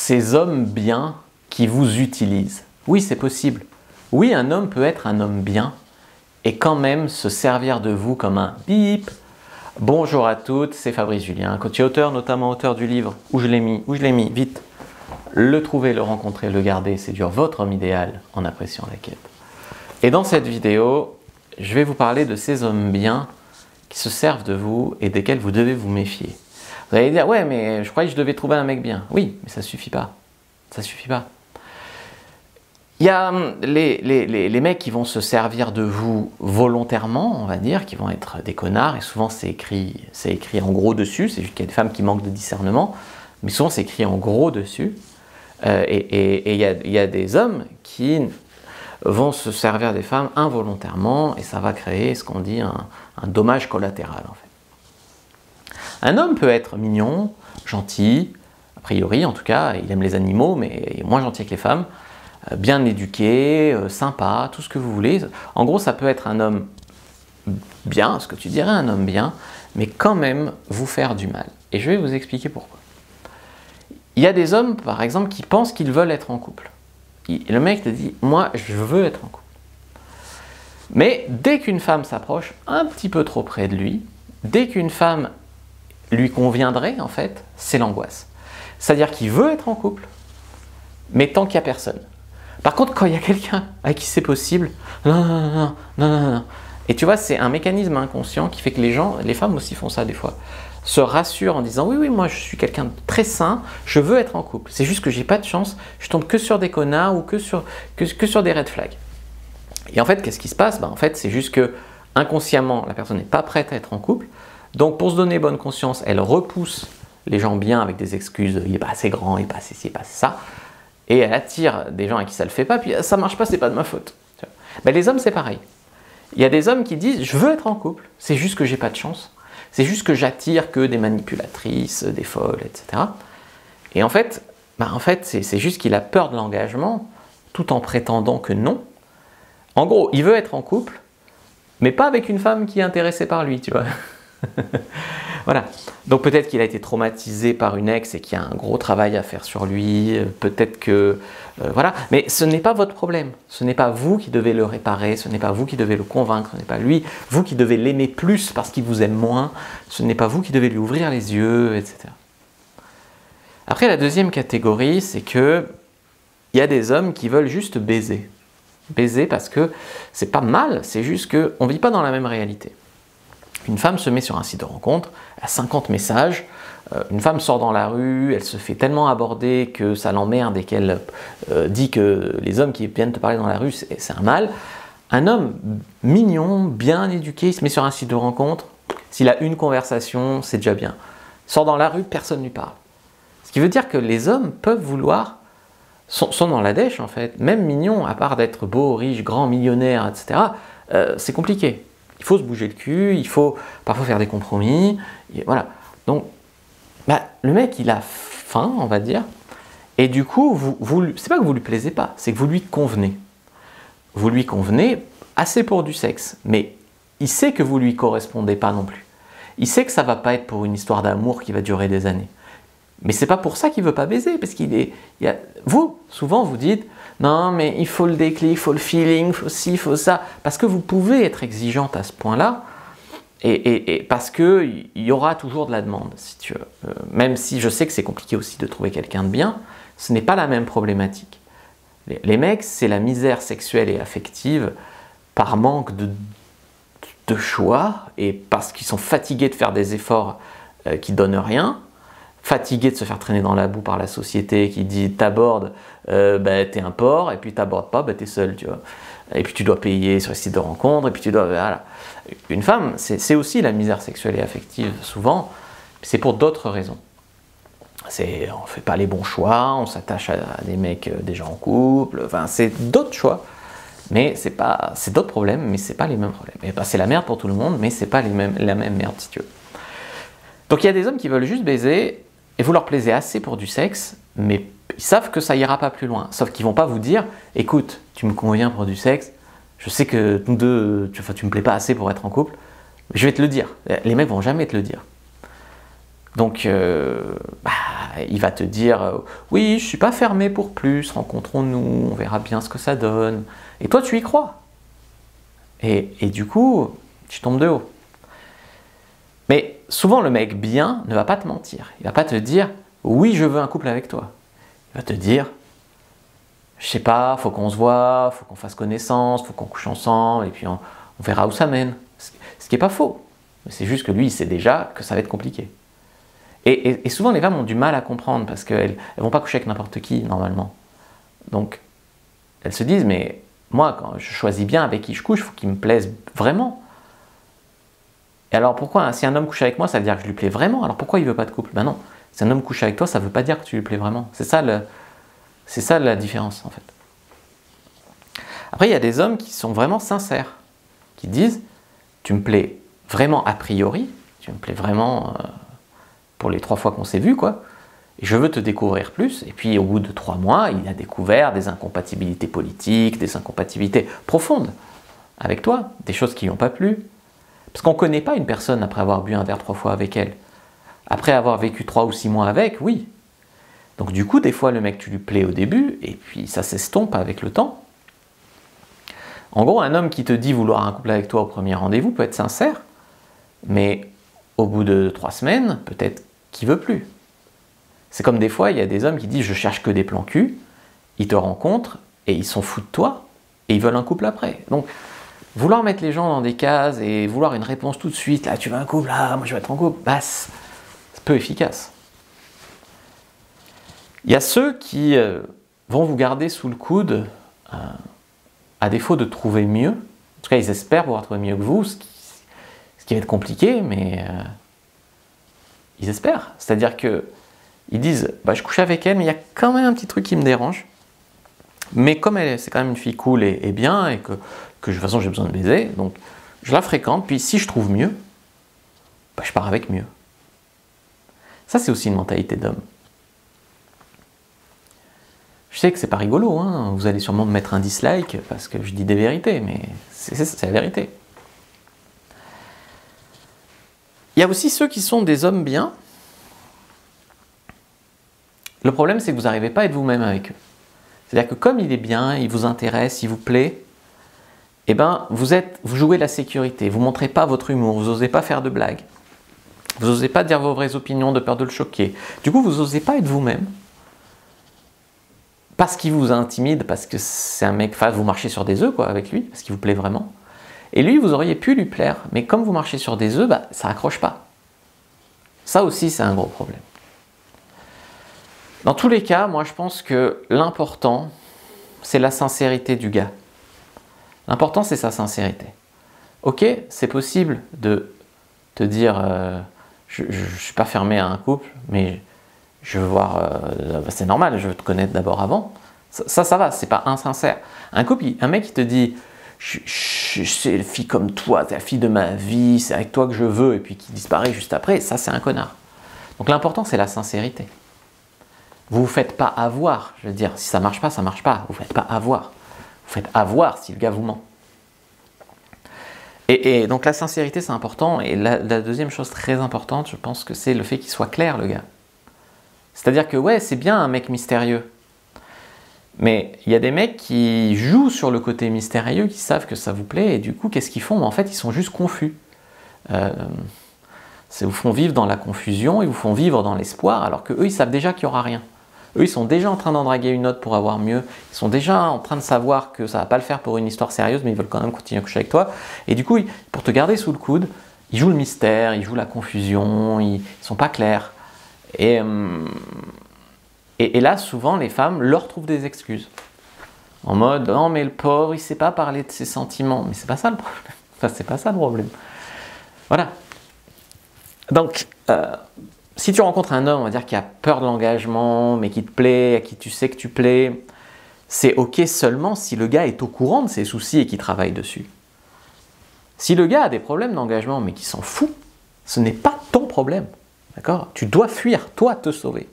ces hommes bien qui vous utilisent. Oui, c'est possible. Oui, un homme peut être un homme bien et quand même se servir de vous comme un bip. Bonjour à toutes, c'est Fabrice Julien, coach et auteur, notamment auteur du livre Où je l'ai mis, vite. Le trouver, le rencontrer, le garder, séduire votre homme idéal en appréciant la quête. Et dans cette vidéo, je vais vous parler de ces hommes bien qui se servent de vous et desquels vous devez vous méfier. Vous allez dire, ouais, mais je croyais que je devais trouver un mec bien. Oui, mais ça ne suffit pas. Ça ne suffit pas. Il y a les mecs qui vont se servir de vous volontairement, on va dire, qui vont être des connards, et souvent c'est écrit en gros dessus, c'est juste qu'il y a des femmes qui manquent de discernement, mais souvent c'est écrit en gros dessus, et il y a des hommes qui vont se servir des femmes involontairement, et ça va créer ce qu'on dit un dommage collatéral en fait. Un homme peut être mignon, gentil, a priori en tout cas, il aime les animaux, mais il est moins gentil que les femmes, bien éduqué, sympa, tout ce que vous voulez. En gros, ça peut être un homme bien, ce que tu dirais un homme bien, mais quand même vous faire du mal. Et je vais vous expliquer pourquoi. Il y a des hommes, par exemple, qui pensent qu'ils veulent être en couple. Le mec te dit, moi, je veux être en couple. Mais dès qu'une femme s'approche un petit peu trop près de lui, dès qu'une femme lui conviendrait, en fait, c'est l'angoisse. C'est-à-dire qu'il veut être en couple, mais tant qu'il n'y a personne. Par contre, quand il y a quelqu'un à qui c'est possible, non. Et tu vois, c'est un mécanisme inconscient qui fait que les femmes aussi font ça des fois, se rassurent en disant oui, moi je suis quelqu'un de très sain, je veux être en couple. C'est juste que j'ai pas de chance, je tombe que sur des connards ou que sur des red flags. Et en fait, qu'est-ce qui se passe? En fait, c'est juste que inconsciemment, la personne n'est pas prête à être en couple. Donc, pour se donner bonne conscience, elle repousse les gens bien avec des excuses. Il n'est pas assez grand, il n'est pas assez ci, il n'est pas assez ça. Et elle attire des gens à qui ça ne le fait pas, puis ça ne marche pas, c'est pas de ma faute. Ben, les hommes, c'est pareil. Il y a des hommes qui disent, je veux être en couple, c'est juste que j'ai pas de chance. C'est juste que j'attire que des manipulatrices, des folles, etc. Et en fait, c'est juste qu'il a peur de l'engagement, tout en prétendant que non. En gros, il veut être en couple, mais pas avec une femme qui est intéressée par lui, tu vois. Voilà. Donc peut-être qu'il a été traumatisé par une ex et qu'il y a un gros travail à faire sur lui, peut-être que... voilà. Mais ce n'est pas votre problème. Ce n'est pas vous qui devez le réparer, ce n'est pas vous qui devez le convaincre, ce n'est pas lui, vous qui devez l'aimer plus parce qu'il vous aime moins, ce n'est pas vous qui devez lui ouvrir les yeux, etc. Après, la deuxième catégorie, c'est que il y a des hommes qui veulent juste baiser. Baiser parce que c'est pas mal, c'est juste qu'on ne vit pas dans la même réalité. Une femme se met sur un site de rencontre, elle a 50 messages, une femme sort dans la rue, elle se fait tellement aborder que ça l'emmerde et qu'elle dit que les hommes qui viennent te parler dans la rue, c'est un mal. Un homme mignon, bien éduqué, il se met sur un site de rencontre, s'il a une conversation, c'est déjà bien. Il sort dans la rue, personne ne lui parle. Ce qui veut dire que les hommes peuvent vouloir, sont dans la dèche en fait, même mignons, à part d'être beau, riche, grand, millionnaire, etc., c'est compliqué. Il faut se bouger le cul, il faut parfois faire des compromis, et voilà. Donc, le mec, il a faim, on va dire, et du coup, c'est pas que vous lui plaisez pas, c'est que vous lui convenez. Vous lui convenez assez pour du sexe, mais il sait que vous lui correspondez pas non plus. Il sait que ça va pas être pour une histoire d'amour qui va durer des années. Mais c'est pas pour ça qu'il veut pas baiser, parce vous, souvent, vous dites non, mais il faut le déclic, il faut le feeling, il faut ci, il faut ça, parce que vous pouvez être exigeante à ce point-là, et parce qu'il y aura toujours de la demande, si tu veux. Même si je sais que c'est compliqué aussi de trouver quelqu'un de bien, ce n'est pas la même problématique. Les mecs, c'est la misère sexuelle et affective par manque de choix, et parce qu'ils sont fatigués de faire des efforts qui ne donnent rien, fatigué de se faire traîner dans la boue par la société qui dit t'abordes, t'es un porc, et puis t'abordes pas, t'es seul, tu vois. Et puis tu dois payer sur les sites de rencontres, et puis tu dois... Voilà. Une femme, c'est aussi la misère sexuelle et affective, souvent, c'est pour d'autres raisons. On ne fait pas les bons choix, on s'attache à des mecs déjà en couple, enfin, c'est d'autres choix, mais c'est d'autres problèmes, mais c'est pas les mêmes problèmes. Et c'est la merde pour tout le monde, mais c'est pas la même merde, si tu veux. Donc il y a des hommes qui veulent juste baiser, et vous leur plaisez assez pour du sexe, mais ils savent que ça ira pas plus loin. Sauf qu'ils vont pas vous dire, écoute, tu me conviens pour du sexe, je sais que nous deux, tu me plais pas assez pour être en couple, mais je vais te le dire. Les mecs vont jamais te le dire. Donc, il va te dire oui, je ne suis pas fermé pour plus, rencontrons-nous, on verra bien ce que ça donne. Et toi, tu y crois. Et du coup, tu tombes de haut. Mais souvent, le mec bien ne va pas te mentir. Il ne va pas te dire oui, je veux un couple avec toi. Il va te dire je sais pas, faut qu'on se voit, faut qu'on fasse connaissance, faut qu'on couche ensemble, et puis on verra où ça mène. Ce qui n'est pas faux. C'est juste que lui, il sait déjà que ça va être compliqué. Et souvent, les femmes ont du mal à comprendre parce qu'elles ne vont pas coucher avec n'importe qui, normalement. Donc, elles se disent, mais moi, quand je choisis bien avec qui je couche, il faut qu'il me plaise vraiment. Et alors, pourquoi, si un homme couche avec moi, ça veut dire que je lui plais vraiment. Alors, pourquoi il ne veut pas de couple? Ben non, si un homme couche avec toi, ça ne veut pas dire que tu lui plais vraiment. C'est ça la différence, en fait. Après, il y a des hommes qui sont vraiment sincères, qui disent, tu me plais vraiment a priori, tu me plais vraiment pour les 3 fois qu'on s'est vu, quoi, et je veux te découvrir plus. Et puis au bout de 3 mois, il a découvert des incompatibilités politiques, des incompatibilités profondes avec toi, des choses qui lui ont pas plu. Parce qu'on ne connaît pas une personne après avoir bu un verre 3 fois avec elle. Après avoir vécu 3 ou 6 mois avec, oui. Donc du coup, des fois, le mec, tu lui plais au début, et puis ça s'estompe avec le temps. En gros, un homme qui te dit vouloir un couple avec toi au premier rendez-vous peut être sincère, mais au bout de 3 semaines, peut-être qu'il veut plus. C'est comme des fois, il y a des hommes qui disent je cherche que des plans cul, ils te rencontrent et ils sont fous de toi et ils veulent un couple après. Donc, vouloir mettre les gens dans des cases et vouloir une réponse tout de suite, là tu veux un couple, là moi je veux être en couple, bah, c'est peu efficace. Il y a ceux qui vont vous garder sous le coude à défaut de trouver mieux. En tout cas, ils espèrent pouvoir trouver mieux que vous, ce qui va être compliqué, mais ils espèrent. C'est-à-dire qu'ils disent je couche avec elle, mais il y a quand même un petit truc qui me dérange. Mais comme c'est quand même une fille cool et bien, et que de toute façon j'ai besoin de baiser, donc je la fréquente, puis si je trouve mieux, je pars avec mieux. Ça, c'est aussi une mentalité d'homme. Je sais que c'est pas rigolo, hein, vous allez sûrement me mettre un dislike parce que je dis des vérités, mais c'est la vérité. Il y a aussi ceux qui sont des hommes bien. Le problème, c'est que vous n'arrivez pas à être vous-même avec eux. C'est-à-dire que comme il est bien, il vous intéresse, il vous plaît, eh ben, vous jouez la sécurité, vous ne montrez pas votre humour, vous n'osez pas faire de blagues, vous n'osez pas dire vos vraies opinions de peur de le choquer. Du coup, vous n'osez pas être vous-même. Parce qu'il vous intimide, parce que c'est un mec, enfin, vous marchez sur des œufs quoi, avec lui, parce qu'il vous plaît vraiment. Et lui, vous auriez pu lui plaire, mais comme vous marchez sur des œufs, ça accroche pas. Ça aussi, c'est un gros problème. Dans tous les cas, moi je pense que l'important, c'est la sincérité du gars. L'important, c'est sa sincérité. Ok, c'est possible de te dire, je ne suis pas fermé à un couple, mais je veux voir, c'est normal, je veux te connaître d'abord avant. Ça va, c'est pas insincère. Un mec qui te dit, c'est une fille comme toi, t'es la fille de ma vie, c'est avec toi que je veux, et puis qui disparaît juste après, ça c'est un connard. Donc l'important, c'est la sincérité. Vous ne vous faites pas avoir, je veux dire, si ça marche pas, ça marche pas. Vous ne faites pas avoir. Vous faites avoir si le gars vous ment. Et donc la sincérité, c'est important. Et la deuxième chose très importante, je pense que c'est le fait qu'il soit clair, le gars. C'est-à-dire que ouais, c'est bien un mec mystérieux. Mais il y a des mecs qui jouent sur le côté mystérieux, qui savent que ça vous plaît, et du coup, qu'est-ce qu'ils font? En fait, ils sont juste confus. Vous font vivre dans la confusion, ils vous font vivre dans l'espoir, alors qu'eux, ils savent déjà qu'il n'y aura rien. Eux, ils sont déjà en train d'en draguer une autre pour avoir mieux. Ils sont déjà en train de savoir que ça ne va pas le faire pour une histoire sérieuse, mais ils veulent quand même continuer à coucher avec toi. Et du coup, pour te garder sous le coude, ils jouent le mystère, ils jouent la confusion, ils ne sont pas clairs. Et là, souvent, les femmes leur trouvent des excuses. En mode, non mais le pauvre, il ne sait pas parler de ses sentiments. Mais c'est pas ça le problème. Enfin, c'est pas ça le problème. Voilà. Donc, si tu rencontres un homme, on va dire, qui a peur de l'engagement, mais qui te plaît, à qui tu sais que tu plais, c'est ok seulement si le gars est au courant de ses soucis et qu'il travaille dessus. Si le gars a des problèmes d'engagement, mais qu'il s'en fout, ce n'est pas ton problème. D'accord? Tu dois fuir, toi, te sauver.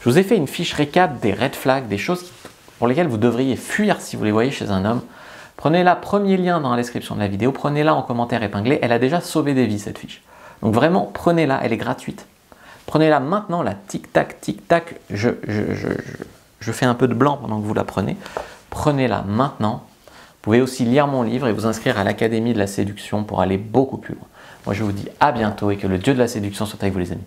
Je vous ai fait une fiche récap des red flags, des choses pour lesquelles vous devriez fuir si vous les voyez chez un homme. Prenez-la, premier lien dans la description de la vidéo, prenez-la en commentaire épinglé, elle a déjà sauvé des vies cette fiche. Donc vraiment, prenez-la, elle est gratuite. Prenez-la maintenant, la tic-tac, tic-tac. Je fais un peu de blanc pendant que vous la prenez. Prenez-la maintenant. Vous pouvez aussi lire mon livre et vous inscrire à l'Académie de la séduction pour aller beaucoup plus loin. Moi, je vous dis à bientôt et que le Dieu de la séduction soit avec vous, les amis.